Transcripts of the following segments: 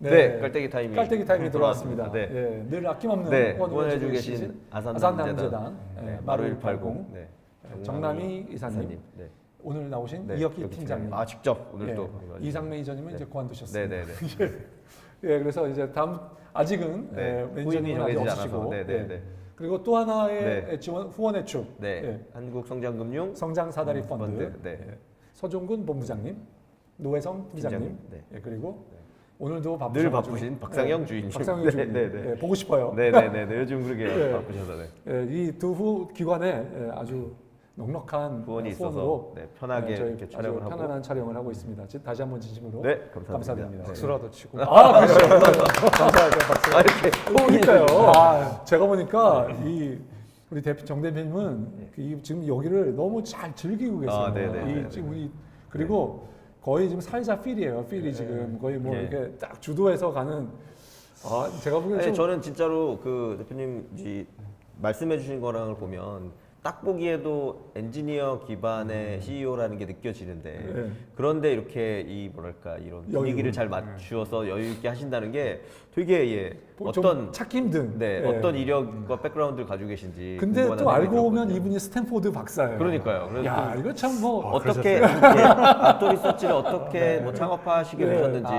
네, 깔때기 타임이 들어왔습니다. 네. 예, 늘 아낌없는 네, 후원해주고 계신 아산남재단 마루 마루 180 정남희 이사님, 네. 오늘 나오신 네, 이혁기 팀장님, 직접 오늘 예, 또 이상 매니저님은 이제 그만두셨습니다. 네네네. 예, 그래서 이제 다음 아직은 후임이 매니저님은 아직 정해지지 없으시고, 않아서 네네네. 그리고 또 하나의 지원 후원의 축, 네, 한국성장금융 성장 사다리 펀드, 네. 서종근 본부장님, 노혜성 팀장님, 네. 그리고 오늘도 늘 바쁘신 박상영 주인님. 박상영 주인님, 네. 보고 싶어요. 네네네. 요즘 그러게 네. 바쁘셔서 이 두 기관에 아주 넉넉한 후원이 후원으로 있어서 편하게 저희 이렇게 아주 촬영을 하고 편안한 촬영을 하고 있습니다. 다시 한번 진심으로 네, 감사드립니다. 박수라도 치고. 그렇죠. 감사합니다. 박수. 이렇게 그러니까요. 제가 보니까 우리 정 대표님은 지금 여기를 너무 잘 즐기고 계세요. 네네. 지금 그리고 거의 지금 살자 필이에요. 필이 지금 거의 뭐 이렇게 딱 주도해서 가는. 제가 보기에는 좀 저는 진짜로 그 대표님 말씀해주신 거랑을 보면 딱 보기에도 엔지니어 기반의 CEO라는 게 느껴지는데 그런데 이렇게 이런 분위기를 잘 맞추어서 여유 있게 하신다는 게 되게 어떤 찾기 힘든 어떤 이력과 백그라운드를 가지고 계신지 근데 궁금한 또 알고 생각이 보면 들었거든요. 이분이 스탠포드 박사예요. 그러니까요. 그래서 야, 이거 참 뭐 어떻게 아토 리서치를 어떻게 창업하시게 네. 되셨는지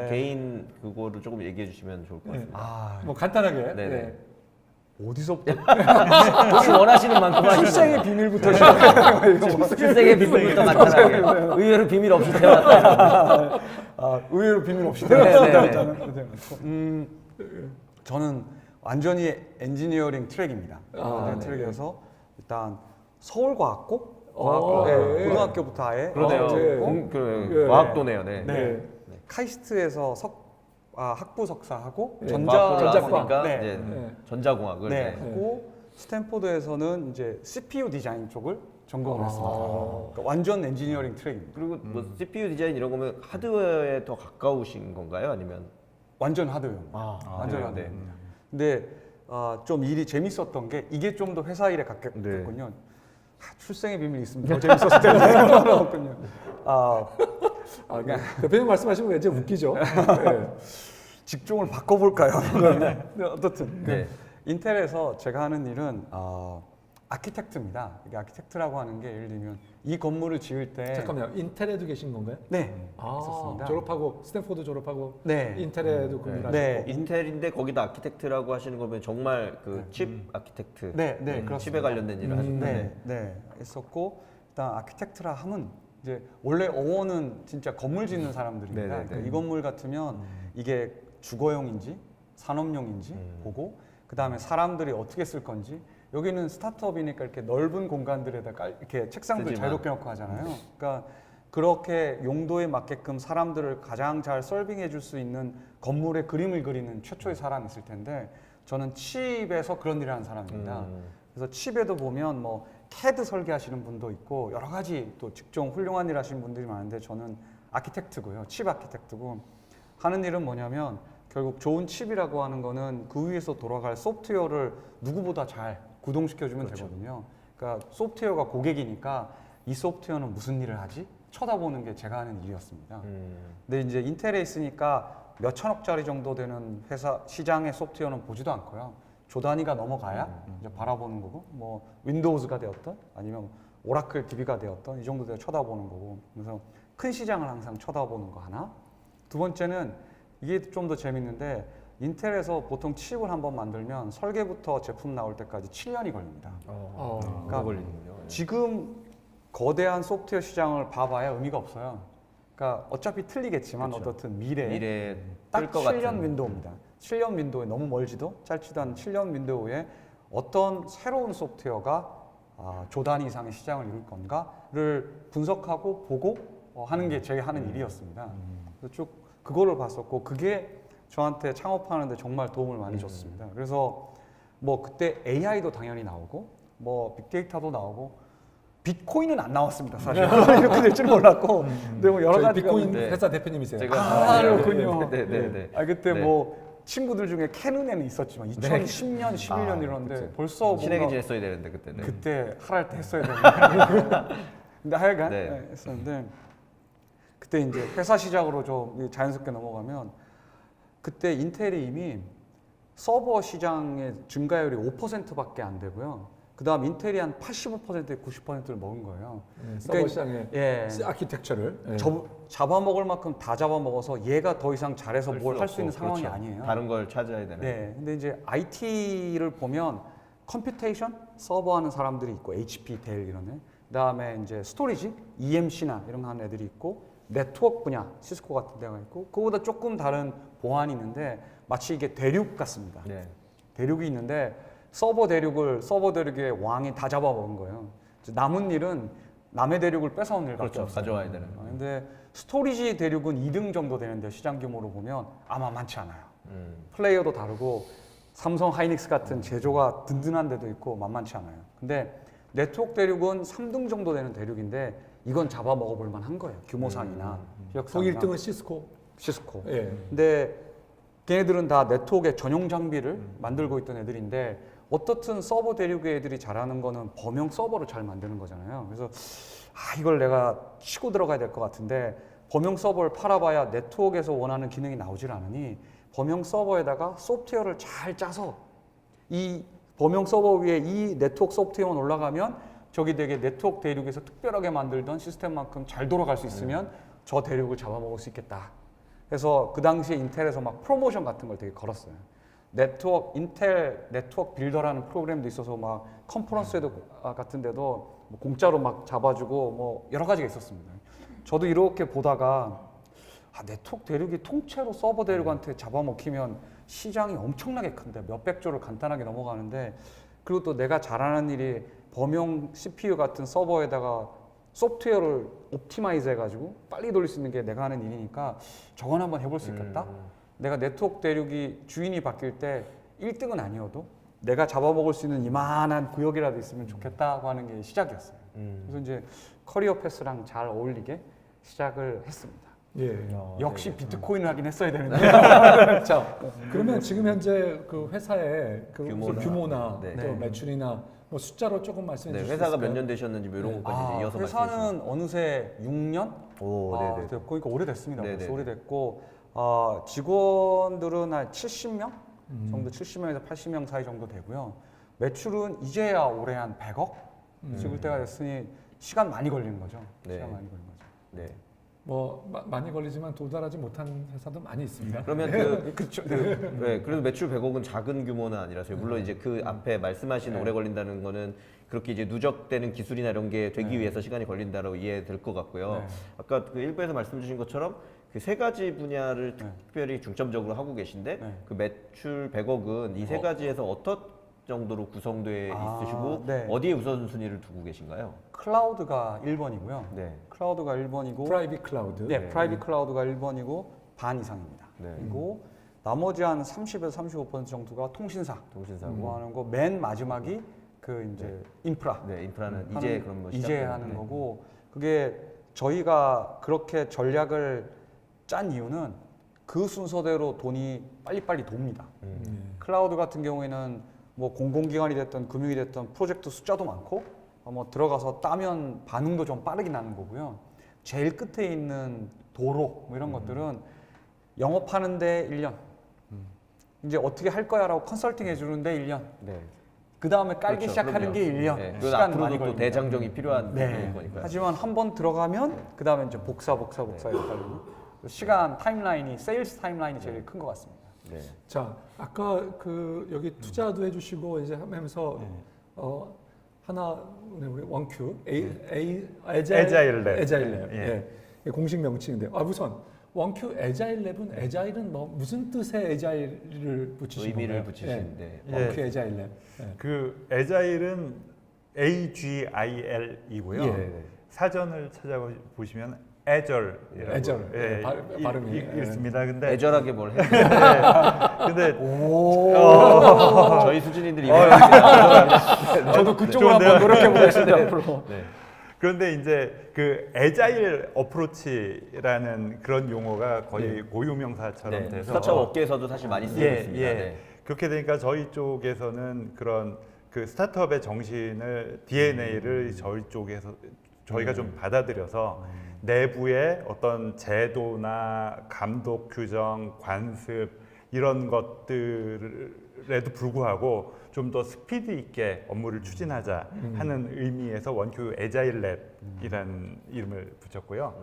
개인 그거를 조금 얘기해 주시면 좋을 것 같습니다. 뭐 간단하게 네네. 어디서부터? 혹시 원하시는 만큼 출생의 비밀부터 시작해요. 출생의 비밀부터 간단하게 의외로 비밀 없이 태어났다. 의외로 비밀 없이 저는 완전히 엔지니어링 트랙입니다. 트랙에서 일단 서울과학고 고등학교부터 아예 과학도네요. 네. 카이스트에서 학부 석사하고 전자과학, 네. 전자공학을 하고 스탠포드에서는 이제 CPU 디자인 쪽을 전공을 했습니다. 그러니까 완전 엔지니어링 트랙입니다. 그리고 뭐 CPU 디자인 이런 거면 하드웨어에 더 가까우신 건가요? 아니면 완전 하드웨어입니다. 완전 하드웨어. 근데 좀 일이 재밌었던 게 이게 좀 더 회사 일에 가깝겠군요. 출생의 비밀이 있으면 더 재밌었을 텐데. 대표님 말씀하시면 이제 웃기죠. 직종을 바꿔볼까요? 네, 어떻든 네. 인텔에서 제가 하는 일은 아키텍트입니다. 이게 아키텍트라고 하는 게 예를 들면 이 건물을 지을 때 잠깐만요. 인텔에도 계신 건가요? 네, 있었습니다. 졸업하고 스탠포드 졸업하고 네. 인텔에도 근무를 네. 하셨고 인텔인데 거기다 아키텍트라고 하시는 거면 정말 그 칩 아키텍트, 네, 그렇습니다. 칩에 관련된 일을 하셨는데 했었고 일단 아키텍트라 하면 이제 원래 어원은 진짜 건물 짓는 사람들입니다. 그러니까 이 건물 같으면 이게 주거용인지 산업용인지 보고 그 다음에 사람들이 어떻게 쓸 건지 여기는 스타트업이니까 이렇게 넓은 공간들에다가 이렇게 책상들 자유롭게 놓고 하잖아요. 그러니까 그렇게 용도에 맞게끔 사람들을 가장 잘 서빙해 줄 수 있는 건물의 그림을 그리는 최초의 사람이 있을 텐데 저는 칩에서 그런 일을 하는 사람입니다. 그래서 칩에도 보면 뭐 CAD 설계하시는 분도 있고 여러 가지 또 직종 훌륭한 일 하시는 분들이 많은데 저는 아키텍트고요. 칩 아키텍트고 하는 일은 뭐냐면 결국 좋은 칩이라고 하는 거는 그 위에서 돌아갈 소프트웨어를 누구보다 잘 구동시켜주면 되거든요. 그러니까 소프트웨어가 고객이니까 이 소프트웨어는 무슨 일을 하지? 쳐다보는 게 제가 하는 일이었습니다. 근데 이제 인텔에 있으니까 몇 천억짜리 정도 되는 회사 시장의 소프트웨어는 보지도 않고요. 조 단위가 넘어가야 이제 바라보는 거고, 뭐 윈도우즈가 되었던 아니면 오라클 DB가 되었던 이 정도 되어 쳐다보는 거고. 그래서 큰 시장을 항상 쳐다보는 거 하나. 두 번째는 이게 좀 더 재밌는데 인텔에서 보통 칩을 한번 만들면 설계부터 제품 나올 때까지 7년이 걸립니다. 그러니까 걸리는군요. 지금 거대한 소프트웨어 시장을 봐봐야 의미가 없어요. 그러니까 어차피 틀리겠지만 어떻든 미래에 딱 7년 윈도우입니다. 7년 윈도우에 너무 멀지도 짧지도 않은 7년 윈도우에 어떤 새로운 소프트웨어가 조 단위 이상의 시장을 이룰 건가를 분석하고 보고 하는 게 제가 하는 일이었습니다. 그래서 쭉 그거를 봤었고 그게 저한테 창업하는데 정말 도움을 많이 줬습니다. 그래서 뭐 그때 AI도 당연히 나오고 뭐 빅데이터도 나오고 비트코인은 안 나왔습니다. 사실 이렇게 될 줄 몰랐고 근데 뭐 여러 가지 비트코인 회사 대표님이세요. 그렇군요. 네. 그때 뭐 친구들 중에 캐눈에는 있었지만 2010년, 11년 이러는데 벌써 신에게 지냈어야 되는데 그때는 그때 할할 때 했어야 되는데 근데 하여간 했었는데 그때 이제 회사 시작으로 좀 자연스럽게 넘어가면 그때 인텔이 이미 서버 시장의 증가율이 5%밖에 안 되고요. 그다음 인텔이 한 85%, 90%를 먹은 거예요. 서버 시장의 예, 아키텍처를 잡아먹을 만큼 다 잡아먹어서 얘가 더 이상 잘해서 할 뭘 수 할 수 있는 없고, 상황이 그렇죠. 아니에요. 다른 걸 찾아야 되는. 네, 근데 이제 IT를 보면 컴퓨테이션 서버하는 사람들이 있고 HP, 델 이런 애. 그다음에 이제 스토리지, EMC나 이런 거 하는 애들이 있고 네트워크 분야, 시스코 같은 데가 있고 그거보다 조금 다른 보안이 있는데 마치 이게 대륙 같습니다. 네. 대륙이 있는데 서버 대륙의 왕이 다 잡아먹은 거예요. 남은 일은 남의 대륙을 뺏어온 일밖에 그렇죠. 없어요. 가져와야 되는. 근데 스토리지 대륙은 2등 정도 되는데 시장 규모로 보면 아마 많지 않아요. 플레이어도 다르고 삼성 하이닉스 같은 제조가 든든한 데도 있고 만만치 않아요. 근데 네트워크 대륙은 3등 정도 되는 대륙인데 이건 잡아먹어볼 만한 거예요. 규모상이나 거기 시력상이나. 1등은 시스코. 예. 근데 걔네들은 다 네트워크의 전용 장비를 만들고 있던 애들인데 어떻든 서버 대륙의 애들이 잘하는 거는 범용 서버를 잘 만드는 거잖아요. 그래서 이걸 내가 치고 들어가야 될 것 같은데 범용 서버를 팔아봐야 네트워크에서 원하는 기능이 나오질 않으니 범용 서버에다가 소프트웨어를 잘 짜서 이 범용 서버 위에 이 네트워크 소프트웨어만 올라가면 저기 되게 네트워크 대륙에서 특별하게 만들던 시스템만큼 잘 돌아갈 수 있으면 저 대륙을 잡아먹을 수 있겠다. 그래서 그 당시에 인텔에서 막 프로모션 같은 걸 되게 걸었어요. 인텔 네트워크 빌더라는 프로그램도 있어서 막 컨퍼런스에도 같은 데도 뭐 공짜로 막 잡아주고 뭐 여러 가지가 있었습니다. 저도 이렇게 보다가 네트워크 대륙이 통째로 서버 대륙한테 잡아먹히면 시장이 엄청나게 큰데 몇백 조를 간단하게 넘어가는데 그리고 또 내가 잘하는 일이 범용 CPU 같은 서버에다가 소프트웨어를 옵티마이즈 해가지고 빨리 돌릴 수 있는 게 내가 하는 일이니까 저건 한번 해볼 수 있겠다. 내가 네트워크 대륙이 주인이 바뀔 때 1등은 아니어도 내가 잡아먹을 수 있는 이만한 구역이라도 있으면 좋겠다고 하는 게 시작이었어요. 그래서 이제 커리어 패스랑 잘 어울리게 시작을 했습니다. 예. 역시 비트코인을 하긴 했어야 되는데. 자, 그러면 지금 현재 그 회사의 그 규모나 네. 또 매출이나 뭐 숫자로 조금 말씀해 네, 주실 수 회사가 있을까요? 몇 년 되셨는지 뭐 이런 것까지 이제 이어서 말씀해 주시면. 회사는 어느새 6년 네네. 됐고, 그러니까 오래됐습니다. 네네. 벌써 오래됐고 직원들은 한 70명 정도, 70명에서 80명 사이 정도 되고요. 매출은 이제야 올해 한 100억 찍을 때가 됐으니 시간 많이 걸리는 거죠. 네. 시간 많이 걸리는 거죠. 네. 뭐 많이 걸리지만 도달하지 못한 회사도 많이 있습니다. 그러면 그래도 매출 100억은 작은 규모는 아니라서요. 물론 이제 그 앞에 말씀하신 오래 걸린다는 거는 그렇게 이제 누적되는 기술이나 이런 게 되기 위해서 시간이 걸린다고 이해될 것 같고요. 아까 그 일부에서 말씀 주신 것처럼 그 세 가지 분야를 특별히 중점적으로 하고 계신데 그 매출 100억은 이 세 가지에서 어떤 정도로 구성돼 있으시고 어디에 우선순위를 두고 계신가요? 클라우드가 1번이고요. 네. 클라우드가 1번이고 프라이빗 클라우드. 네, 프라이빗 클라우드가 1번이고 반 이상입니다. 네. 그리고 나머지 한 30에서 35% 정도가 통신사고 하는 거, 맨 마지막이 그 이제 인프라. 네, 인프라는 이제 그럼 뭐 이제 시작되는, 하는 네. 거고, 그게 저희가 그렇게 전략을 짠 이유는 그 순서대로 돈이 빨리빨리 돕니다. 클라우드 같은 경우에는 뭐 공공기관이 됐든 금융이 됐든 프로젝트 숫자도 많고 뭐 들어가서 따면 반응도 좀 빠르게 나는 거고요. 제일 끝에 있는 도로 뭐 이런 것들은 영업하는데 1년, 이제 어떻게 할 거야라고 컨설팅 해주는데 1년, 네. 그 다음에 깔기 그렇죠, 시작하는 그럼요. 게 1년. 네. 그래서 시간 앞으로도 많이 또 걸립니다. 대장정이 필요한 네. 거니까요. 하지만 한 번 들어가면 그 다음에 이제 복사 이렇게 하려고 시간 타임라인이, 세일스 타임라인이 제일 큰 것 같습니다. 네. 자, 아까 그 여기 투자도 해주시고 이제 하면서 하나 우리 원큐 에자일 랩. 예. 공식 명칭인데 우선 원큐 에자일 랩은 에자일은 뭐 무슨 뜻의 에자일을 붙이신 의미를 건가요? 붙이시는데 원큐 에자일 랩. 그 에자일은 AGIL이고요. 예. 사전을 찾아보시면 애절이라고 애절. 발음이 있습니다. 근데 애절하게 뭘 해요? 근데 저희 수준인들이 이해하겠습니다. 저도 그쪽으로 한번 노력해 보겠습니다. 앞으로. 네. 그런데 이제 그 애자일 어프로치라는 그런 용어가 거의 고유명사처럼 네. 돼서 스타트업 업계에서도 사실 많이 쓰고 있습니다. 네. 그렇게 되니까 저희 쪽에서는 그런 그 스타트업의 정신을 DNA를 저희 쪽에서 저희가 좀 받아들여서 내부의 어떤 제도나 감독 규정, 관습 이런 것들에도 불구하고 좀 더 스피드 있게 업무를 추진하자 하는 의미에서 원큐 에자일 랩이라는 이름을 붙였고요.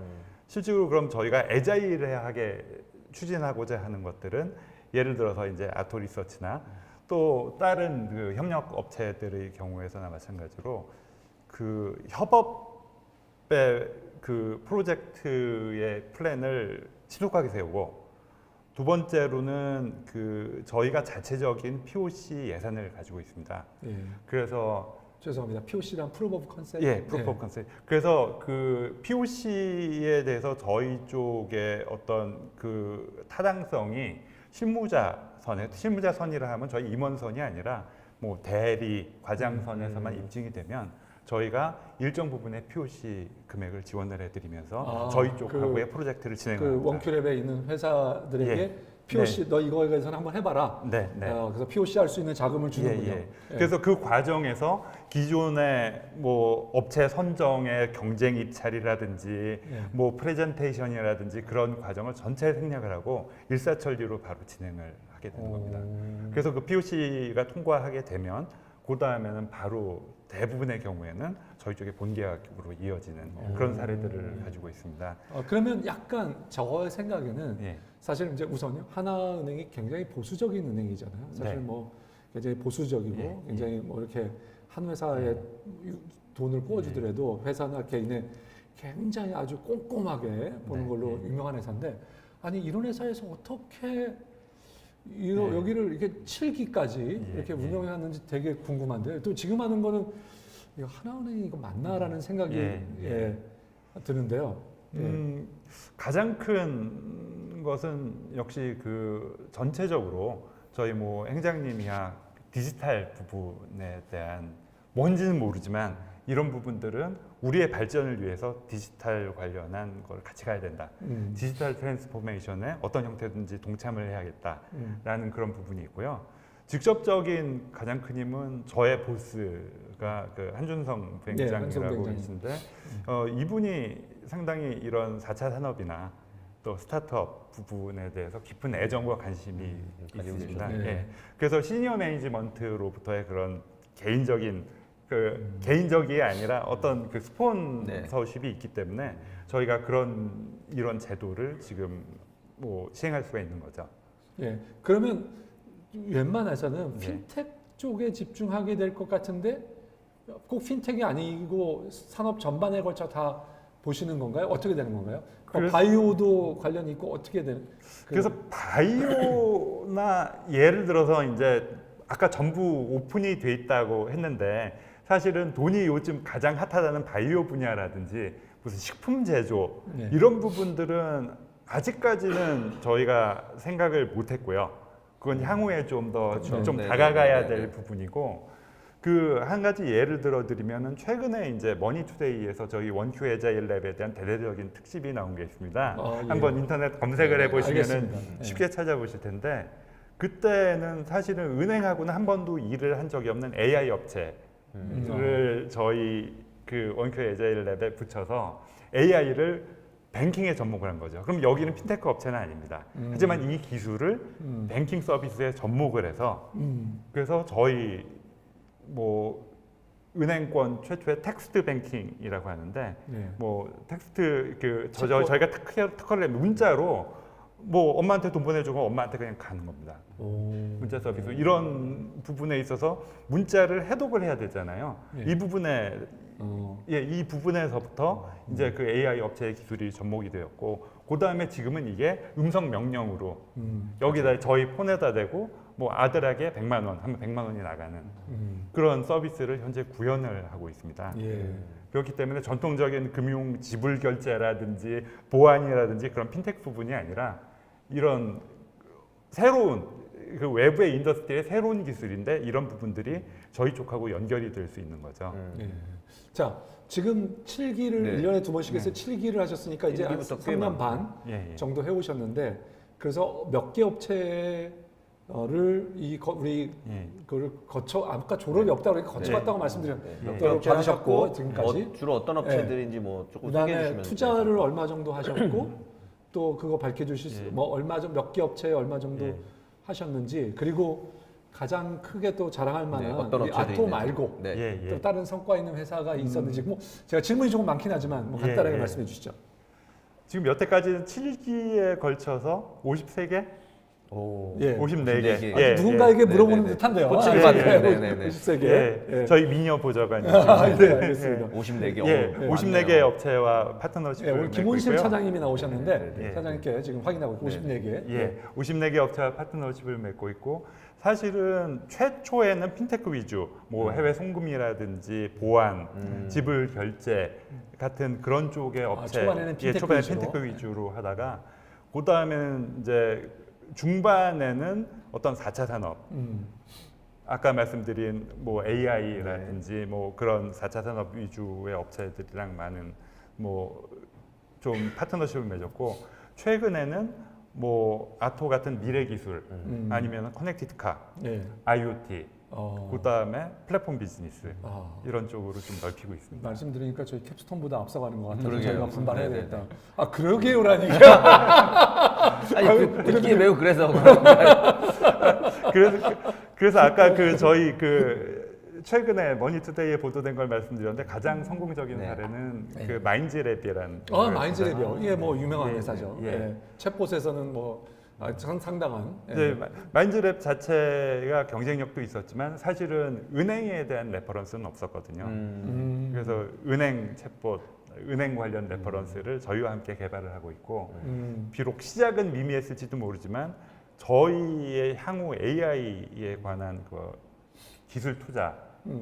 실질적으로 그럼 저희가 에자일하게 추진하고자 하는 것들은 예를 들어서 이제 아토 리서치나 또 다른 그 협력 업체들의 경우에서나 마찬가지로 그 협업의 그 프로젝트의 플랜을 신속하게 세우고 두 번째로는 그 저희가 자체적인 POC 예산을 가지고 있습니다. 예. 그래서 죄송합니다. POC란 Proof of Concept. 예, 프로프 오브 컨셉트. 그래서 그 POC에 대해서 저희 쪽의 어떤 그 타당성이 실무자선이라 하면 저희 임원선이 아니라 뭐 대리, 과장선에서만 입증이 되면 저희가 일정 부분의 POC 금액을 지원을 해드리면서 저희 쪽하고의 프로젝트를 진행합니다. 그 원큐랩에 있는 회사들에게 예. POC 너 이거에 대해서는 한번 해봐라. 네, 네. 그래서 POC 할 수 있는 자금을 주는군요. 예. 그래서 그 과정에서 기존의 뭐 업체 선정의 경쟁 입찰이라든지 뭐 프레젠테이션이라든지 그런 과정을 전체 생략을 하고 일사천리로 바로 진행을 하게 되는 겁니다. 그래서 그 POC가 통과하게 되면 그 다음에는 바로 대부분의 경우에는 저희 쪽에 본계약으로 이어지는 그런 사례들을 가지고 있습니다. 그러면 약간 저의 생각에는 예. 사실 이제 우선요 하나은행이 굉장히 보수적인 은행이잖아요. 사실 네. 뭐 굉장히 보수적이고 예. 굉장히 뭐 이렇게 한 회사에 돈을 부어주더라도 회사나 개인의 굉장히 아주 꼼꼼하게 보는 네. 걸로 유명한 회사인데 아니 이런 회사에서 어떻게 네. 여기를 이렇게 7기까지 이렇게 운영해 왔는지 되게 궁금한데 또 지금 하는 거는 이거 하나은행이 이거 맞나라는 생각이 드는데요. 가장 큰 것은 역시 그 전체적으로 저희 뭐 행장님이야 디지털 부분에 대한 뭔지는 모르지만 이런 부분들은 우리의 발전을 위해서 디지털 관련한 걸 같이 가야 된다. 디지털 트랜스포메이션에 어떤 형태든지 동참을 해야겠다라는 그런 부분이 있고요. 직접적인 가장 큰 힘은 저의 보스가 그 한준성 부행장이라고 계신데 이분이 상당히 이런 4차 산업이나 또 스타트업 부분에 대해서 깊은 애정과 관심이 있습니다. 예. 그래서 시니어 매니지먼트로부터의 그런 개인적인 개인적이 아니라 어떤 그 스폰서십이 있기 때문에 저희가 이런 제도를 지금 뭐 시행할 수가 있는 거죠. 예. 그러면 웬만해서는 핀텍 쪽에 집중하게 될 것 같은데 꼭 핀텍이 아니고 산업 전반에 걸쳐 다 보시는 건가요? 어떻게 되는 건가요? 바이오도 관련이 있고 어떻게 되는? 그래서 바이오나 예를 들어서 이제 아까 전부 오픈이 돼 있다고 했는데 사실은 돈이 요즘 가장 핫하다는 바이오 분야라든지 무슨 식품 제조 이런 부분들은 아직까지는 저희가 생각을 못했고요. 그건 향후에 좀 더 좀 다가가야 될 부분이고 그 한 가지 예를 들어 드리면은 최근에 이제 머니투데이에서 저희 원큐 에자일 랩에 대한 대대적인 특집이 나온 게 있습니다. 한번 인터넷 검색을 해보시면은 쉽게 찾아보실 텐데 그때는 사실은 은행하고는 한 번도 일을 한 적이 없는 AI 업체를 저희 그 원큐 에자일 랩에 붙여서 AI를 뱅킹에 접목을 한 거죠. 그럼 여기는 핀테크 업체는 아닙니다. 하지만 이 기술을 뱅킹 서비스에 접목을 해서 그래서 저희 뭐 은행권 최초의 텍스트 뱅킹이라고 하는데 뭐 텍스트 저희가 특허를 내면 문자로 뭐 엄마한테 돈 보내주고 엄마한테 그냥 가는 겁니다. 문자 서비스 이런 부분에 있어서 문자를 해독을 해야 되잖아요. 이 부분에 이 부분에서부터 이제 그 AI 업체의 기술이 접목이 되었고 그 다음에 지금은 이게 음성 명령으로 여기다 저희 폰에다 대고 뭐 아들에게 100만 원 하면 100만 원이 나가는 그런 서비스를 현재 구현을 하고 있습니다. 그렇기 때문에 전통적인 금융 지불 결제라든지 보안이라든지 그런 핀텍 부분이 아니라 이런 새로운 그 외부의 인더스트리의 새로운 기술인데 이런 부분들이 저희 쪽하고 연결이 될 수 있는 거죠. 자, 지금 7기를 1년에 2번씩 해서 7기를 하셨으니까 이제 한 3년 반 정도 해오셨는데 그래서 몇 개 업체를 우리 그걸 아까 졸업이 없다고 그러니까 거쳐갔다고 말씀드렸는데 받으셨고 지금까지 주로 어떤 업체들인지 뭐 조금 소개해 그다음에 주시면 투자를 얼마 정도 하셨고 또 그거 밝혀주실 수 뭐 얼마 몇 개 업체에 얼마 정도 하셨는지, 그리고 가장 크게 또 자랑할 만한 어떤 우리 업체들이 아토 있는지. 말고 네. 예, 예. 또 다른 성과 있는 회사가 있었는지, 뭐 제가 질문이 조금 많긴 하지만 뭐 간단하게 예, 예. 말씀해 주시죠. 지금 여태까지는 7기에 걸쳐서 53개? 오. 예. 54개. 예, 누군가에게 네, 물어보는 네, 네. 듯한데요. 코칭 받는, 네, 네, 네. 50세계. 예. 저희 미녀 보좌관이 네, 알겠습니다. 54개. 예, 54개 업체와 파트너십을 네, 오늘 맺고 김원심 있고요. 차장님이 나오셨는데 네, 네. 차장님께 지금 확인하고 있고 54개. 예, 54개 업체와 파트너십을 맺고 있고 사실은 최초에는 핀테크 위주, 뭐 해외 송금이라든지 보안, 지불 결제 같은 그런 쪽의 업체, 초반에는 핀테크 초반에 위주로. 핀테크 위주로 하다가 그 다음에는 이제 중반에는 어떤 4차 산업, 아까 말씀드린 뭐 AI라든지 뭐 그런 4차 산업 위주의 업체들이랑 많은 뭐 좀 파트너십을 맺었고 최근에는 뭐 아토 같은 미래 기술 아니면 커넥티드 카, 네. IoT, 그 다음에 플랫폼 비즈니스 아. 이런 쪽으로 좀 넓히고 있습니다. 말씀 들으니까 저희 캡스톤보다 앞서가는 것 같아서 그러게요. 저희가 분발해야 네, 네, 되겠다. 네. 아 그러게요라니. 아니 듣기 매우 그래서 그래서 아까 그 저희 그 최근에 머니투데이에 보도된 걸 말씀드렸는데 가장 성공적인 네. 사례는 그 마인즈랩이라는 마인즈랩이요. 이게 뭐 유명한 예, 회사죠. 예. 예. 챗봇에서는 뭐 상당한. 예. 이제 마인즈랩 자체가 경쟁력도 있었지만 사실은 은행에 대한 레퍼런스는 없었거든요. 그래서 은행 챗봇, 은행 관련 레퍼런스를 저희와 함께 개발을 하고 있고 비록 시작은 미미했을지도 모르지만 저희의 향후 AI에 관한 그 기술 투자,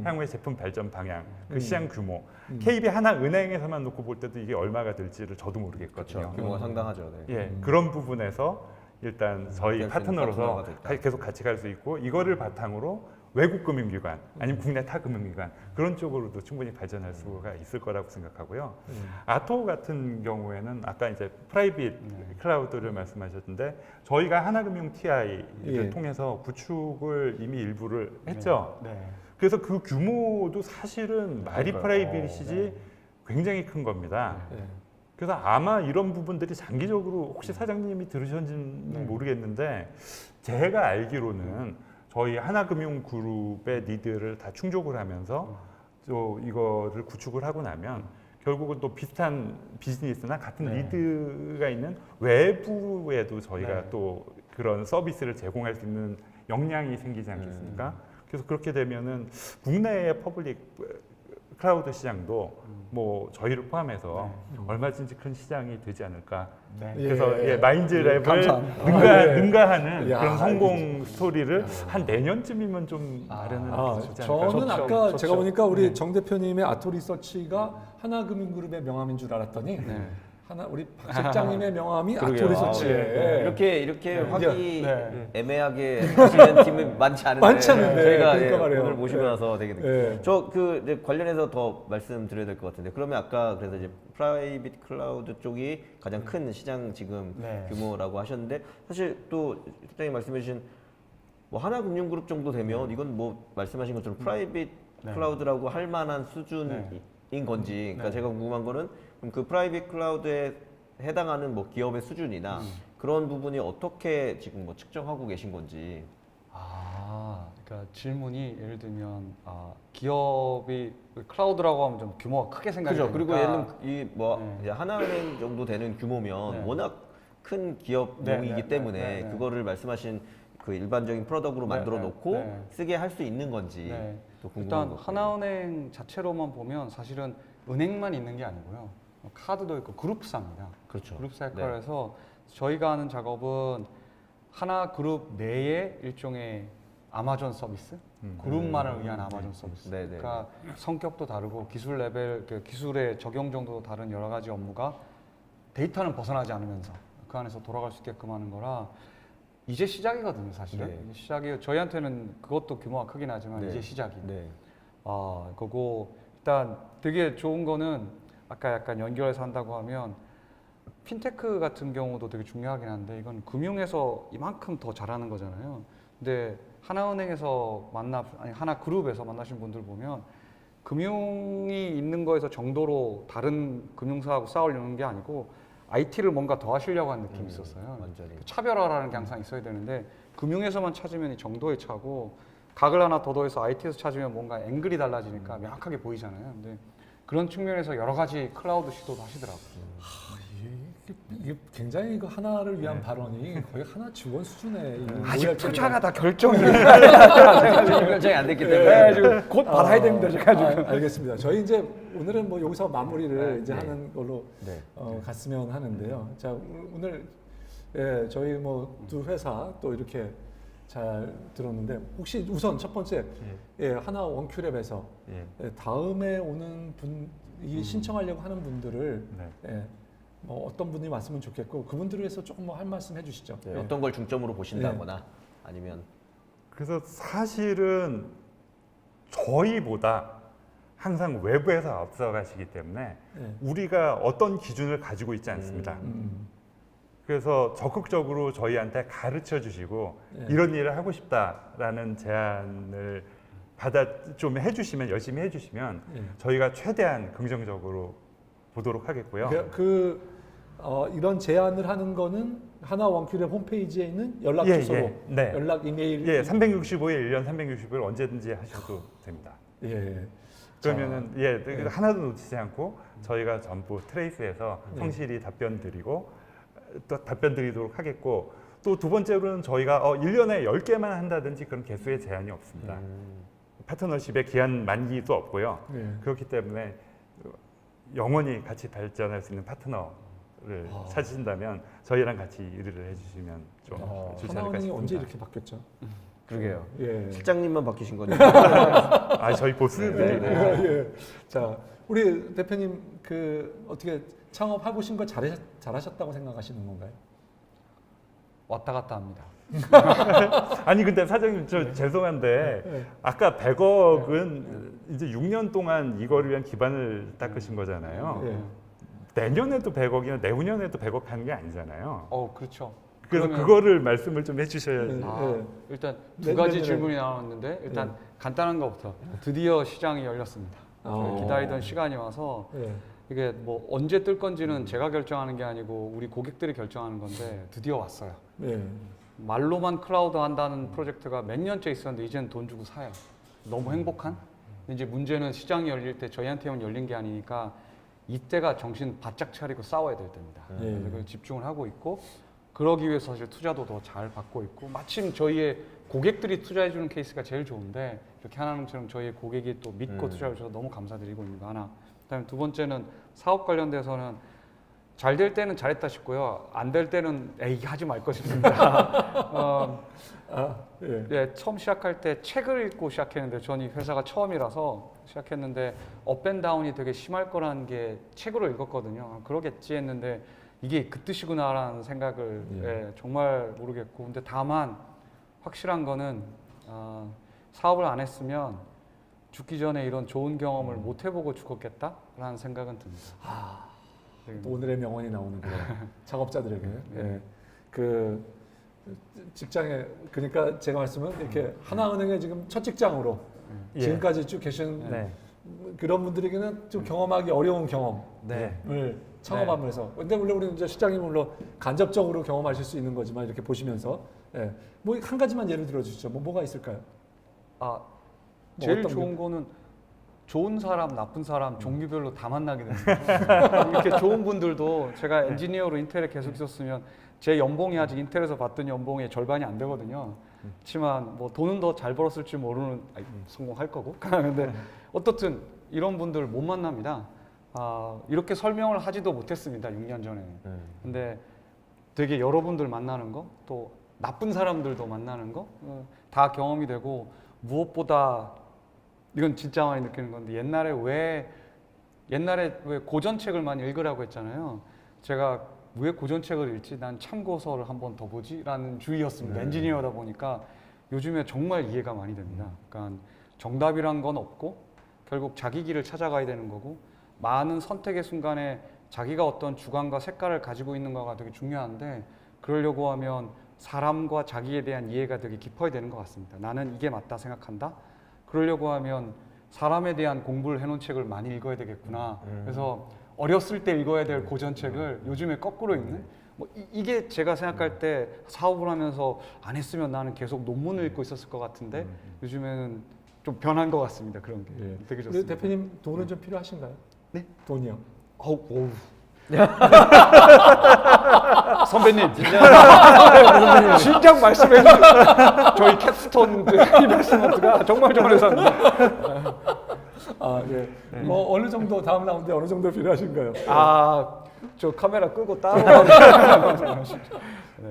향후의 제품 발전 방향, 그 시장 규모, KB 하나은행에서만 놓고 볼 때도 이게 얼마가 될지를 저도 모르겠거든요. 그렇죠. 규모가 상당하죠. 네. 예, 그런 부분에서 일단 저희 할 수 있는 파트너로서 파트너가 됐다. 계속 같이 갈 수 있고 이거를 바탕으로 외국 금융기관 아니면 국내 타 금융기관 그런 쪽으로도 충분히 발전할 수가 있을 거라고 생각하고요. 아토 같은 경우에는 아까 이제 프라이빗 클라우드를 말씀하셨는데 저희가 하나금융 TI를 예. 통해서 구축을 이미 일부를 했죠. 네. 그래서 그 규모도 사실은 말이 프라이빗이지 굉장히 큰 겁니다. 예. 그래서 아마 이런 부분들이 장기적으로 혹시 사장님이 들으셨는지는 모르겠는데 제가 알기로는 저희 하나금융그룹의 니드를 다 충족을 하면서 또 이거를 구축을 하고 나면 결국은 또 비슷한 비즈니스나 같은 니드가 있는 외부에도 저희가 또 그런 서비스를 제공할 수 있는 역량이 생기지 않겠습니까? 그래서 그렇게 되면은 국내의 퍼블릭 클라우드 시장도 뭐 저희를 포함해서 얼마든지 큰 시장이 되지 않을까. 네. 그래서 예. 마인즈랩을 감사합니다. 능가하는 야, 그런 성공 스토리를 한 내년쯤이면 좀 마련을 해주지 않을까. 저는 좋죠, 아까 좋죠. 제가 보니까 우리 정 대표님의 아토 리서치가 하나금융그룹의 명함인 줄 알았더니 우리 박 실장님의 명함이 아토 그러게요. 리서치에 이렇게 화기 네. 애매하게 하시는 팀이 많지 않은데 많지 않은데. 저희가 그러니까 말이에요. 오늘 모시고 나서 되게 예. 저그 이제 관련해서 더 말씀드려야 될 것 같은데 그러면 아까 그래서 이제 프라이빗 클라우드 쪽이 가장 큰 시장 지금 네. 규모라고 하셨는데 사실 또 실장님 말씀해주신 뭐 하나금융그룹 정도 되면 이건 뭐 말씀하신 것처럼 프라이빗 클라우드라고 할 만한 수준인 건지 그러니까 제가 궁금한 거는 그럼 그 프라이빗 클라우드에 해당하는 뭐 기업의 수준이나 그런 부분이 어떻게 지금 뭐 측정하고 계신 건지. 그러니까 질문이 예를 들면 기업이 클라우드라고 하면 좀 규모가 크게 생각이 그죠. 되니까 그리고 예를 들면 이뭐 하나은행 정도 되는 규모면 워낙 큰 기업용이기 때문에 그거를 말씀하신 그 일반적인 프로덕트로 만들어 놓고 쓰게 할 수 있는 건지 또 궁금한 일단 거. 하나은행 자체로만 보면 사실은 은행만 있는 게 아니고요. 카드도 있고 그룹사입니다. 그렇죠. 그룹사 역할에서 저희가 하는 작업은 하나 그룹 내에 일종의 아마존 서비스, 그룹만을 위한 아마존 서비스. 네네. 그러니까 성격도 다르고 기술 레벨, 기술의 적용 정도도 다른 여러 가지 업무가 데이터는 벗어나지 않으면서 그 안에서 돌아갈 수 있게끔 하는 거라 이제 시작이거든요, 사실은. 네. 이제 시작이에요. 저희한테는 그것도 규모가 크긴 하지만 네. 이제 시작이. 네. 그거 일단 되게 좋은 거는 아까 약간 연결해서 한다고 하면 핀테크 같은 경우도 되게 중요하긴 한데 이건 금융에서 이만큼 더 잘하는 거잖아요. 근데 하나은행에서 하나그룹에서 만나신 분들 보면 금융이 있는 거에서 정도로 다른 금융사하고 싸우려는 게 아니고 IT를 뭔가 더 하시려고 하는 느낌이 있었어요. 완전히. 차별화라는 게 항상 있어야 되는데 금융에서만 찾으면 이 정도의 차고 각을 하나 더 더해서 IT에서 찾으면 뭔가 앵글이 달라지니까 명확하게 보이잖아요. 근데 그런 측면에서 여러 가지 클라우드 시도도 하시더라고요. 이게 굉장히 그 하나를 위한 발언이 거의 하나 직원 수준의 아직 투자가 다 결정이 결정이 안 됐기 때문에 네, 지금 곧 받아야 됩니다. 제가 지금. 알겠습니다. 저희 이제 오늘은 뭐 여기서 마무리를 이제 네. 하는 걸로 네. 갔으면 하는데요. 자 오늘 예, 저희 뭐 두 회사 또 이렇게 잘 들었는데 혹시 우선 첫 번째 예, 하나 원큐랩에서 예, 다음에 오는 분이 신청하려고 하는 분들을 네. 예, 뭐 어떤 분이 왔으면 좋겠고 그분들을 위해서 조금 뭐 할 말씀 해주시죠. 네, 예. 어떤 걸 중점으로 보신다거나 아니면 그래서 사실은 저희보다 항상 외부에서 앞서가시기 때문에 네. 우리가 어떤 기준을 가지고 있지 않습니다. 그래서 적극적으로 저희한테 가르쳐 주시고 네. 이런 일을 하고 싶다라는 제안을 좀 해주시면 열심히 해주시면 네. 저희가 최대한 긍정적으로 보도록 하겠고요. 이런 제안을 하는 거는 하나 원큐랩 홈페이지에 있는 연락 주소로 네. 연락 이메일 365일 1년 365일 언제든지 하셔도 됩니다. 예. 그러면은 하나도 놓치지 않고 저희가 전부 트레이스해서 성실히 답변 드리고 또 답변 드리도록 하겠고 또 두 번째로는 저희가 1년에 10개만 한다든지 그런 개수의 제한이 없습니다. 파트너십의 기한 만기도 없고요. 예. 그렇기 때문에 영원히 같이 발전할 수 있는 파트너를 찾으신다면 저희랑 같이 일을 해주시면 좀 좋지 않을까 하나은행이 싶습니다. 언제 이렇게 바뀌었죠? 그러게요. 예. 실장님만 바뀌신 거네요. 저희 보스들이 예. 자, 우리 대표님 그 어떻게 창업해 보신 거 잘하셨다고 생각하시는 건가요? 왔다 갔다 합니다. 아니 근데 사장님 죄송한데 네. 아까 100억은 이제 6년 동안 이거를 위한 기반을 닦으신 거잖아요. 예. 내년에도 100억이나 내후년에도 100억 하는 게 아니잖아요. 그렇죠. 그래서 그러면- 그거를 말씀을 좀 해주셔야지. 예. 일단 네, 두 가지 네, 네. 질문이 나왔는데 일단 간단한 것부터 드디어 시장이 열렸습니다. 기다리던 시간이 와서 예. 이게 뭐 언제 뜰 건지는 제가 결정하는 게 아니고 우리 고객들이 결정하는 건데 드디어 왔어요. 예. 말로만 클라우드 한다는 프로젝트가 몇 년째 있었는데 이제는 돈 주고 사요. 너무 행복한? 이제 문제는 시장이 열릴 때 저희한테만 열린 게 아니니까 이때가 정신 바짝 차리고 싸워야 될 때입니다. 예. 그래서 그걸 집중을 하고 있고 그러기 위해서 사실 투자도 더 잘 받고 있고 마침 저희의 고객들이 투자해 주는 케이스가 제일 좋은데 이렇게 하나님처럼 저희의 고객이 또 믿고 투자해 주셔서 너무 감사드리고 있는 거 하나. 그다음에 두 번째는 사업 관련돼서는 잘 될 때는 잘했다 싶고요. 안 될 때는 에이 하지 말 것입니다. 예, 처음 시작할 때 책을 읽고 시작했는데 저는 이 회사가 처음이라서 시작했는데 업앤다운이 되게 심할 거라는 게 책으로 읽었거든요. 그러겠지 했는데 이게 그 뜻이구나라는 생각을 예, 정말 모르겠고 근데 다만 확실한 거는 사업을 안 했으면 죽기 전에 이런 좋은 경험을 못 해보고 죽었겠다라는 생각은 듭니다. 또 오늘의 명언이 나오는 거예요. 작업자들에게. 예. 그 직장에 그러니까 제가 말씀은 이렇게 하나은행에 지금 첫 직장으로 지금까지 쭉 계신 그런 분들에게는 좀 경험하기 어려운 경험을 창업하면서 근데 물론 우리 이제 실장님 물론 간접적으로 경험하실 수 있는 거지만 이렇게 보시면서 뭐 한 가지만 예를 들어 주시죠. 뭐가 있을까요? 제일 어떤 좋은 거는 좋은 사람, 나쁜 사람 종류별로 다 만나게 됩니다. 이렇게 좋은 분들도 제가 엔지니어로 인텔에 계속 있었으면 제 연봉이 아직 인텔에서 받던 연봉의 절반이 안 되거든요. 그렇지만 뭐 돈은 더 잘 벌었을지 모르는 성공할 거고. 근데 어떻든 이런 분들 못 만납니다. 이렇게 설명을 하지도 못했습니다. 6년 전에. 근데 되게 여러분들 만나는 거, 또 나쁜 사람들도 만나는 거, 다 경험이 되고 무엇보다 이건 진짜 많이 느끼는 건데 옛날에 왜 고전책을 많이 읽으라고 했잖아요. 제가 왜 고전책을 읽지? 난 참고서를 한 번 더 보지라는 주의였습니다. 엔지니어다 보니까 요즘에 정말 이해가 많이 됩니다. 그러니까 정답이란 건 없고 결국 자기 길을 찾아가야 되는 거고 많은 선택의 순간에 자기가 어떤 주관과 색깔을 가지고 있는 거가 되게 중요한데 그러려고 하면 사람과 자기에 대한 이해가 되게 깊어야 되는 것 같습니다. 나는 이게 맞다 생각한다. 그러려고 하면 사람에 대한 공부를 해놓은 책을 많이 읽어야 되겠구나. 그래서 어렸을 때 읽어야 될 고전책을 요즘에 거꾸로 읽는 뭐 이게 제가 생각할 때 사업을 하면서 안 했으면 나는 계속 논문을 읽고 있었을 것 같은데 요즘에는 좀 변한 것 같습니다. 그런 게 되게 우리 좋습니다. 대표님 돈은 좀 필요하신가요? 네? 돈이요. 어우. 선배님 진작 말씀해 주신 저희 캡스톤 이베스트먼트가 정말 잘해서입니다. 아, 예. 뭐 어느 정도 다음 라운드에 어느 정도 필요하신가요? 저 카메라 끄고 따로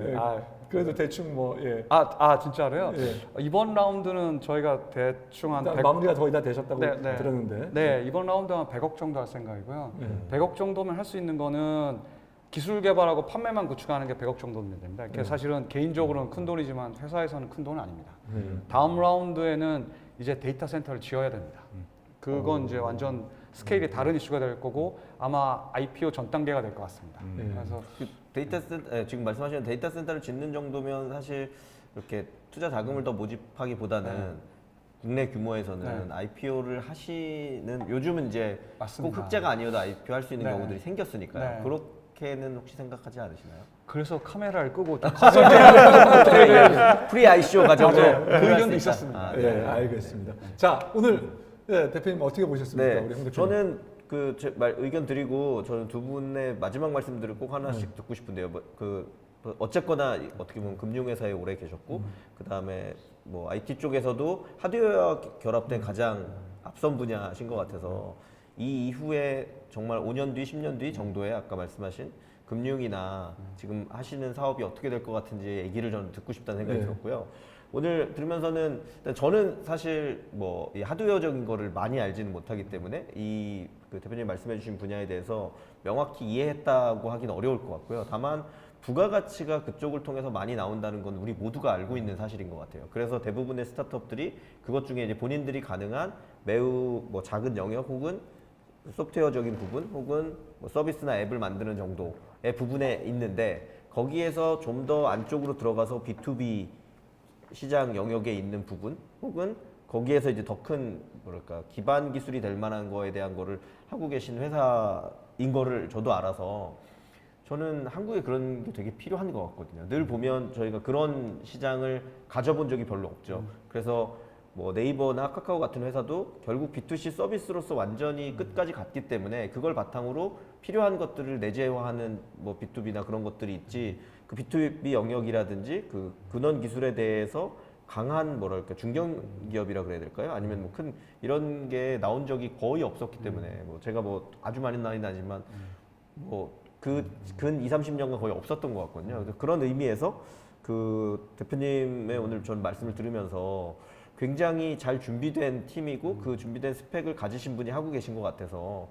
예. 그래도 대충 뭐 예. 진짜로요? 예. 이번 라운드는 저희가 대충 한 100, 마무리가 거의 다 되셨다고 네. 들었는데. 네, 이번 라운드 한 100억 정도 할 생각이고요. 100억 정도면 할 수 있는 거는 기술 개발하고 판매만 구축하는 게 100억 정도면 됩니다. 그게 사실은 개인적으로는 큰 돈이지만 회사에서는 큰 돈은 아닙니다. 다음 라운드에는 이제 데이터 센터를 지어야 됩니다. 그건 이제 완전 스케일이 다른 이슈가 될 거고 아마 IPO 전 단계가 될 것 같습니다. 그래서 데이터 센터 지금 말씀하시는 데이터 센터를 짓는 정도면 사실 이렇게 투자 자금을 더 모집하기보다는 국내 규모에서는 IPO를 하시는 요즘은 이제 맞습니다. 꼭 흑자가 아니어도 IPO 할 수 있는 네. 경우들이 생겼으니까요. 네. 그렇게는 혹시 생각하지 않으시나요? 그래서 카메라를 끄고 프리 ICO 과정으로 그 의견도 있었습니다. 네, 알겠습니다. 자, 오늘 대표님 어떻게 보셨습니까? 우리 홍 대표님. 저는 그 제 의견 드리고 저는 두 분의 마지막 말씀들을 꼭 하나씩 듣고 싶은데요. 어쨌거나 어떻게 보면 금융회사에 오래 계셨고 그 다음에 뭐 IT 쪽에서도 하드웨어와 결합된 가장 앞선 분야신 것 같아서 이 이후에 정말 5년 뒤, 10년 뒤 정도에 아까 말씀하신 금융이나 지금 하시는 사업이 어떻게 될 것 같은지 얘기를 저는 듣고 싶다는 생각이 들었고요. 오늘 들으면서는 일단 저는 사실 뭐 이 하드웨어적인 거를 많이 알지는 못하기 때문에 이 그 대표님 말씀해주신 분야에 대해서 명확히 이해했다고 하기는 어려울 것 같고요. 다만 부가가치가 그쪽을 통해서 많이 나온다는 건 우리 모두가 알고 있는 사실인 것 같아요. 그래서 대부분의 스타트업들이 그것 중에 이제 본인들이 가능한 매우 뭐 작은 영역 혹은 소프트웨어적인 부분 혹은 뭐 서비스나 앱을 만드는 정도의 부분에 있는데 거기에서 좀 더 안쪽으로 들어가서 B2B 시장 영역에 있는 부분 혹은 거기에서 이제 더 큰 뭐랄까 기반 기술이 될 만한 거에 대한 거를 하고 계신 회사인 거를 저도 알아서 저는 한국에 그런 게 되게 필요한 것 같거든요. 늘 보면 저희가 그런 시장을 가져본 적이 별로 없죠. 그래서 뭐 네이버나 카카오 같은 회사도 결국 B2C 서비스로서 완전히 끝까지 갔기 때문에 그걸 바탕으로 필요한 것들을 내재화하는 뭐 B2B나 그런 것들이 있지 그 B2B 영역이라든지 그 근원 기술에 대해서 강한 뭐랄까 중견기업이라 그래야 될까요? 아니면 뭐 큰 이런 게 나온 적이 거의 없었기 때문에 뭐 제가 뭐 아주 많이 나이는 아니지만 뭐 근 20-30년간 거의 없었던 것 같거든요. 그래서 그런 의미에서 그 대표님의 오늘 전 말씀을 들으면서 굉장히 잘 준비된 팀이고 그 준비된 스펙을 가지신 분이 하고 계신 것 같아서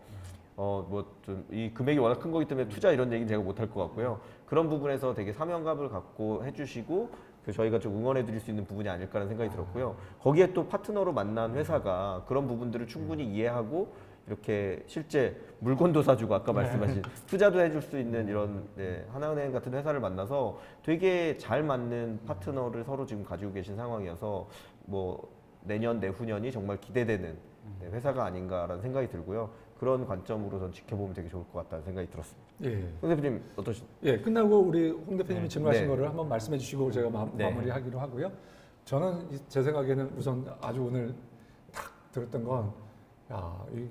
뭐 좀 이 금액이 워낙 큰 거기 때문에 투자 이런 얘기는 제가 못할 것 같고요. 그런 부분에서 되게 사명감을 갖고 해주시고 저희가 좀 응원해 드릴 수 있는 부분이 아닐까라는 생각이 들었고요. 거기에 또 파트너로 만난 회사가 그런 부분들을 충분히 이해하고 이렇게 실제 물건도 사주고 아까 말씀하신 투자도 해줄 수 있는 이런 하나은행 같은 회사를 만나서 되게 잘 맞는 파트너를 서로 지금 가지고 계신 상황이어서 뭐 내년 내후년이 정말 기대되는 회사가 아닌가라는 생각이 들고요. 그런 관점으로 전 지켜보면 되게 좋을 것 같다는 생각이 들었습니다. 예. 홍 대표님 어떠신가요? 끝나고 우리 홍 대표님이 질문하신 네. 거를 한번 말씀해 주시고 제가 마무리하기로 하고요. 저는 제 생각에는 우선 아주 오늘 딱 들었던 건 이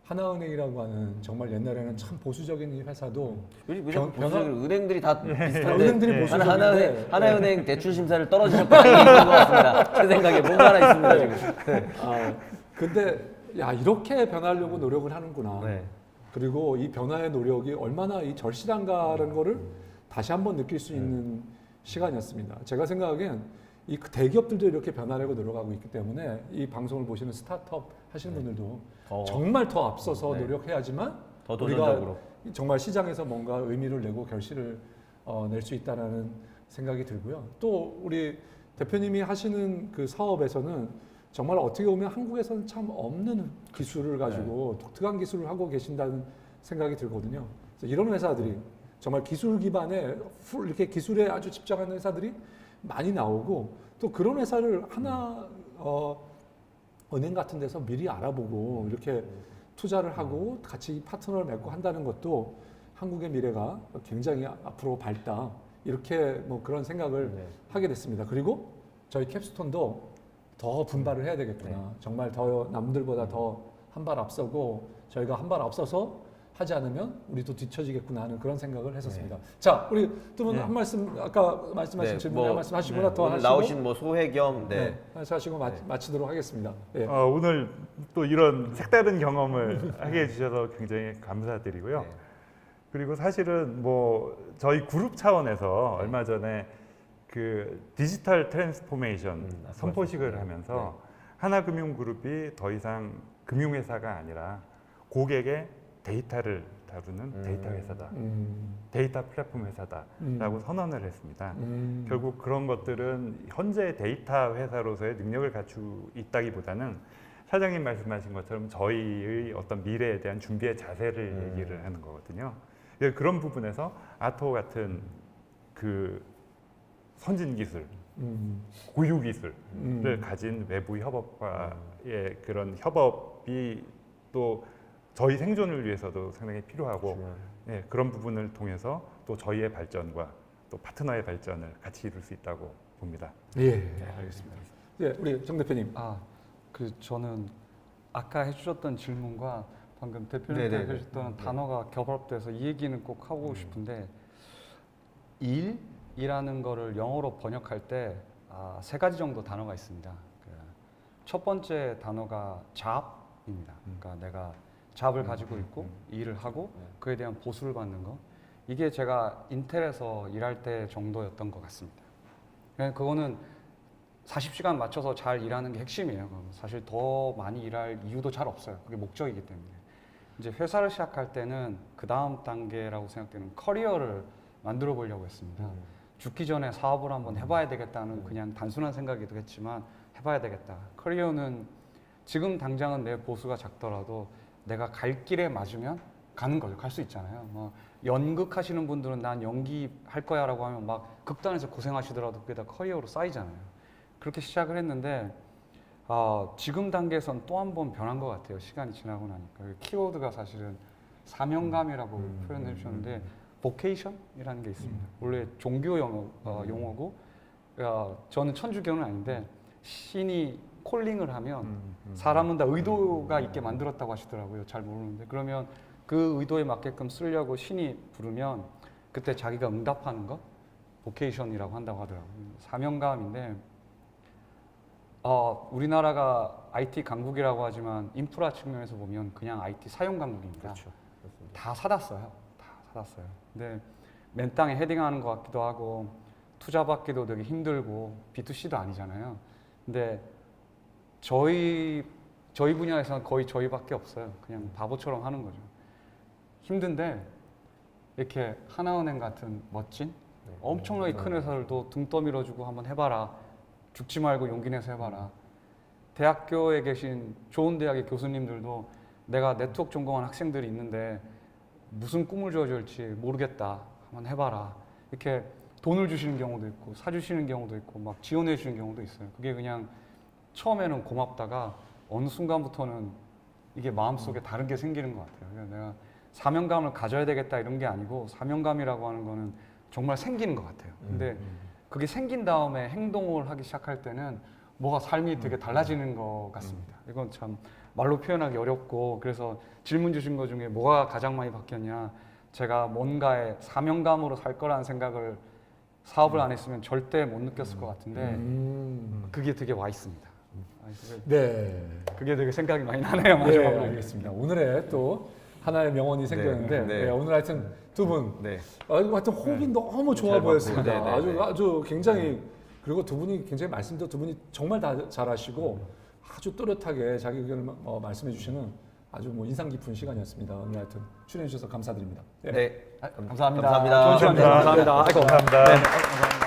하나은행이라고 하는 정말 옛날에는 참 보수적인 이 회사도 은행들이 다 비슷한데 은행들이 보수적인데 하나은행 대출 심사를 떨어지셨고 다행인 것 같습니다. 제 생각에 뭔가 하나 있습니다 지금. 근데 이렇게 변하려고 노력을 하는구나. 네. 그리고 이 변화의 노력이 얼마나 이 절실한가라는 거를 다시 한번 느낄 수 있는 시간이었습니다. 제가 생각하기엔 이 대기업들도 이렇게 변하려고 노력하고 있기 때문에 이 방송을 보시는 스타트업 하시는 분들도 정말 더 앞서서 노력해야지만 더 도전적으로 우리가 정말 시장에서 뭔가 의미를 내고 결실을 낼 수 있다는 생각이 들고요. 또 우리 대표님이 하시는 그 사업에서는 정말 어떻게 보면 한국에서는 참 없는 기술을 가지고 독특한 기술을 하고 계신다는 생각이 들거든요. 그래서 이런 회사들이 정말 기술 기반에 이렇게 기술에 아주 집중하는 회사들이 많이 나오고 또 그런 회사를 하나 은행 같은 데서 미리 알아보고 이렇게 투자를 하고 같이 파트너를 맺고 한다는 것도 한국의 미래가 굉장히 앞으로 밝다. 이렇게 뭐 그런 생각을 하게 됐습니다. 그리고 저희 캡스톤도 더 분발을 해야 되겠구나. 정말 더 남들보다 더 한 발 앞서고 저희가 한 발 앞서서 하지 않으면 우리도 뒤처지겠구나 하는 그런 생각을 했었습니다. 자, 우리 두 분 한 말씀 아까 말씀하신 질문에 한 말씀 하시거나 더 오늘 하시고 나오신 뭐 소회겸 하시고 마치도록 하겠습니다. 예. 오늘 또 이런 색다른 경험을 하게 해주셔서 굉장히 감사드리고요. 그리고 사실은 뭐 저희 그룹 차원에서 얼마 전에 그 디지털 트랜스포메이션 선포식을 하면서 하나금융그룹이 더 이상 금융회사가 아니라 고객의 데이터를 다루는 데이터 회사다. 데이터 플랫폼 회사다라고 선언을 했습니다. 결국 그런 것들은 현재 데이터 회사로서의 능력을 갖추고 있다기보다는 사장님 말씀하신 것처럼 저희의 어떤 미래에 대한 준비의 자세를 얘기를 하는 거거든요. 그런 부분에서 아토 같은 그 선진 기술, 고유 기술을 가진 외부 협업과의 그런 협업이 또 저희 생존을 위해서도 상당히 필요하고 그런 부분을 통해서 또 저희의 발전과 또 파트너의 발전을 같이 이룰 수 있다고 봅니다. 예, 알겠습니다. 예, 우리 정 대표님. 그 저는 아까 해주셨던 질문과 방금 대표님께서 해주셨던 단어가 결합돼서 이 얘기는 꼭 하고 싶은데 일이라는 거를 영어로 번역할 때 세 가지 정도 단어가 있습니다. 첫 번째 단어가 job입니다. 그러니까 내가 잡을 가지고 있고 일을 하고 그에 대한 보수를 받는 거. 이게 제가 인텔에서 일할 때 정도였던 것 같습니다. 그거는 40시간 맞춰서 잘 일하는 게 핵심이에요. 사실 더 많이 일할 이유도 잘 없어요. 그게 목적이기 때문에. 이제 회사를 시작할 때는 그 다음 단계라고 생각되는 커리어를 만들어 보려고 했습니다. 죽기 전에 사업을 한번 해봐야 되겠다는 그냥 단순한 생각이기도 했지만 해봐야 되겠다. 커리어는 지금 당장은 내 보수가 작더라도 내가 갈 길에 맞으면 가는 거죠. 갈 수 있잖아요. 뭐 연극 하시는 분들은 난 연기 할 거야 라고 하면 막 극단에서 고생하시더라도 그게 다 커리어로 쌓이잖아요. 그렇게 시작을 했는데 지금 단계에선 또 한 번 변한 것 같아요. 시간이 지나고 나니까. 키워드가 사실은 사명감이라고 표현해 주셨는데 vocation이라는 게 있습니다. 원래 종교 용어고 저는 천주교는 아닌데 신이 콜링을 하면 사람은 다 의도가 있게 만들었다고 하시더라고요. 잘 모르는데 그러면 그 의도에 맞게끔 쓰려고 신이 부르면 그때 자기가 응답하는 것 vocation이라고 한다고 하더라고요. 사명감인데 우리나라가 IT 강국이라고 하지만 인프라 측면에서 보면 그냥 IT 사용 강국입니다. 그렇죠. 다 사놨어요. 다 사놨어요. 근데 맨 땅에 헤딩하는 것 같기도 하고 투자 받기도 되게 힘들고 B2C도 아니잖아요. 근데 저희 분야에서는 거의 저희밖에 없어요. 그냥 바보처럼 하는 거죠. 힘든데 이렇게 하나은행 같은 멋진 엄청나게 큰 회사들도 등 떠밀어주고 한번 해봐라. 죽지 말고 용기 내서 해봐라. 대학교에 계신 좋은 대학의 교수님들도 내가 네트워크 전공한 학생들이 있는데 무슨 꿈을 주어줄지 모르겠다. 한번 해봐라. 이렇게 돈을 주시는 경우도 있고 사주시는 경우도 있고 막 지원해 주시는 경우도 있어요. 그게 그냥 처음에는 고맙다가 어느 순간부터는 이게 마음속에 다른 게 생기는 것 같아요. 그래서 내가 사명감을 가져야 되겠다 이런 게 아니고 사명감이라고 하는 거는 정말 생기는 것 같아요. 근데 그게 생긴 다음에 행동을 하기 시작할 때는 뭐가 삶이 되게 달라지는 것 같습니다. 이건 참 말로 표현하기 어렵고 그래서 질문 주신 것 중에 뭐가 가장 많이 바뀌었냐 제가 뭔가의 사명감으로 살 거라는 생각을 사업을 안 했으면 절대 못 느꼈을 것 같은데 그게 되게 와 있습니다. 그게 되게 생각이 많이 나네요. 마지막으로. 알겠습니다. 오늘의 또 하나의 명언이 생겼는데 오늘 하여튼 두 분 하여튼 호흡이 너무 좋아 보였습니다. 아주 굉장히 그리고 두 분이 굉장히 말씀도 두 분이 정말 다 잘하시고 아주 또렷하게 자기 의견을 말씀해 주시는 아주 뭐 인상 깊은 시간이었습니다. 오늘 하여튼 출연해 주셔서 감사드립니다. 감사합니다. 감사합니다. 좋은 시간 감사합니다. 감사합니다.